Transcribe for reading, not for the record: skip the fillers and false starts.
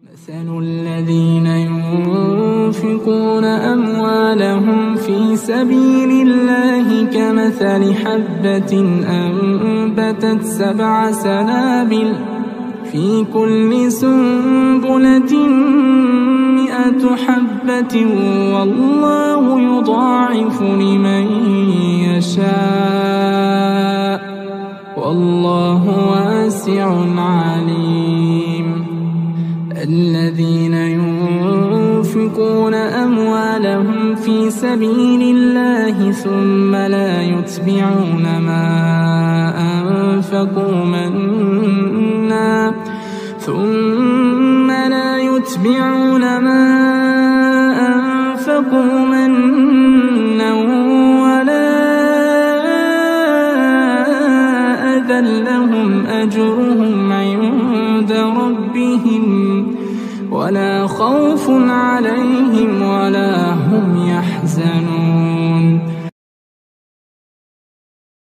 مثل الذين ينفقون أموالهم في سبيل الله كمثل حبة أنبتت 7 سنابل في كل سنبلة 100 حبة والله يضاعف لمن يشاء والله واسع عليم. الذين ينفقون أموالهم في سبيل الله ثم لا يتبعون ما أنفقوا منا ولا أذى لهم أجرهم عند ربهم ولا خوف عليهم